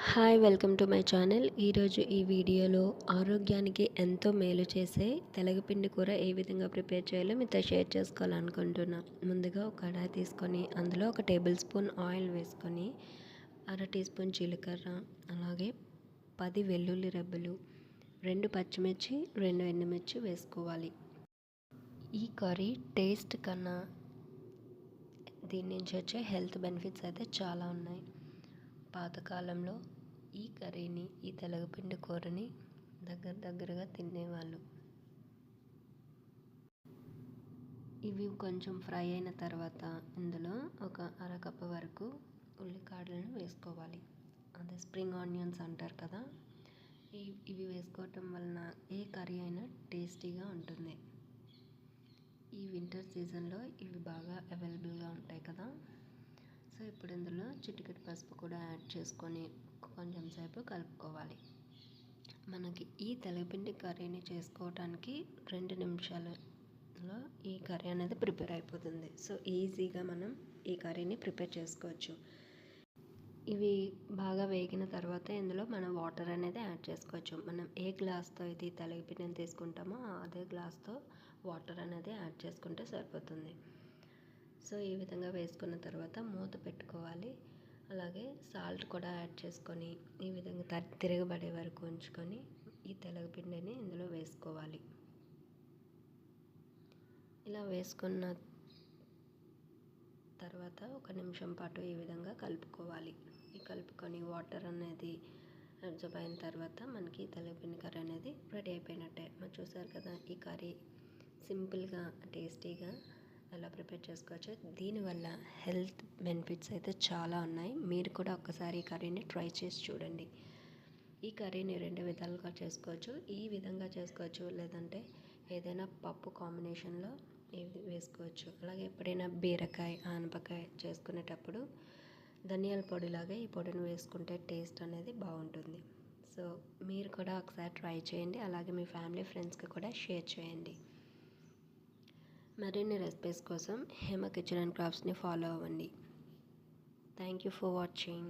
Hi welcome to my channel. ఈరోజు ఈ వీడియోలో ఆరోగ్యానికి ఎంతో మేలు చేసే తెలగపిండి కూర ఏ విధంగా ప్రిపేర్ చేయాలో మీతో షేర్ చేసుకోవాలనుకుంటున్నా. ముందుగా ఒక కడాయి తీసుకొని అందులో 1 టేబుల్ స్పూన్ ఆయిల్ వేసుకొని, అర టీ స్పూన్ జీలకర్ర, అలాగే 10 వెల్లుల్లి రెబ్బలు, 2 పచ్చిమిర్చి, 2 ఎండుమిర్చి వేసుకోవాలి. ఈ కర్రీ టేస్ట్ కన్నా దీని నుంచి వచ్చే హెల్త్ బెనిఫిట్స్ అయితే చాలా ఉన్నాయి. పాతకాలంలో ఈ కర్రీని, ఈ తెలగపిండి కూరని దగ్గరగా తినేవాళ్ళు. ఇవి కొంచెం ఫ్రై అయిన తర్వాత ఇందులో ఒక అరకప్పు వరకు ఉల్లికాడలను వేసుకోవాలి. అదే స్ప్రింగ్ ఆనియన్స్ అంటారు కదా, ఇవి వేసుకోవటం వలన ఏ కర్రీ అయినా టేస్టీగా ఉంటుంది. ఈ వింటర్ సీజన్లో ఇవి బాగా అవైలబుల్గా ఉంటాయి కదా. సో ఇప్పుడు ఇందులో చిటికెడు పసుపు కూడా యాడ్ చేసుకొని కొంచెం సేపు కలుపుకోవాలి. మనకి ఈ తెలగపిండి కర్రీని చేసుకోవడానికి 2 నిమిషాలలో ఈ కర్రీ అనేది ప్రిపేర్ అయిపోతుంది. సో ఈజీగా మనం ఈ కర్రీని ప్రిపేర్ చేసుకోవచ్చు. ఇవి బాగా వేగిన తర్వాత ఇందులో మనం వాటర్ అనేది యాడ్ చేసుకోవచ్చు. మనం ఏ గ్లాస్తో ఇది తెలగపిండిని తీసుకుంటామో అదే గ్లాస్తో వాటర్ అనేది యాడ్ చేసుకుంటే సరిపోతుంది. సో ఈ విధంగా వేసుకున్న తర్వాత మూత పెట్టుకోవాలి. అలాగే సాల్ట్ కూడా యాడ్ చేసుకొని ఈ విధంగా తిరగబడే వరకు ఉంచుకొని ఈ తెలగపిండిని ఇందులో వేసుకోవాలి. ఇలా వేసుకున్న తర్వాత 1 నిమిషం పాటు ఈ విధంగా కలుపుకోవాలి. ఈ కలుపుకొని వాటర్ అనేది అబ్జర్బ్ అయిన తర్వాత మనకి తెలగపిండి కర్రీ అనేది రెడీ అయిపోయినట్టే. మరి చూసారు కదా, ఈ కర్రీ సింపుల్గా టేస్టీగా ఎలా ప్రిపేర్ చేసుకోవచ్చు. దీనివల్ల హెల్త్ బెనిఫిట్స్ అయితే చాలా ఉన్నాయి. మీరు కూడా ఒక్కసారి ఈ కర్రీని ట్రై చేసి చూడండి. ఈ కర్రీని 2 విధాలుగా చేసుకోవచ్చు. ఈ విధంగా చేసుకోవచ్చు, లేదంటే ఏదైనా పప్పు కాంబినేషన్లో వేసుకోవచ్చు. అలాగే ఎప్పుడైనా బీరకాయ, ఆనపకాయ చేసుకునేటప్పుడు ధనియాల పొడిలాగా ఈ పొడిని వేసుకుంటే టేస్ట్ అనేది బాగుంటుంది. సో మీరు కూడా ఒకసారి ట్రై చేయండి. అలాగే మీ ఫ్యామిలీ ఫ్రెండ్స్కి కూడా షేర్ చేయండి. మరిన్ని రెసిపీస్ కోసం హేమ కిచెన్ అండ్ క్రాఫ్ట్స్ని ఫాలో అవ్వండి. Thank you for watching.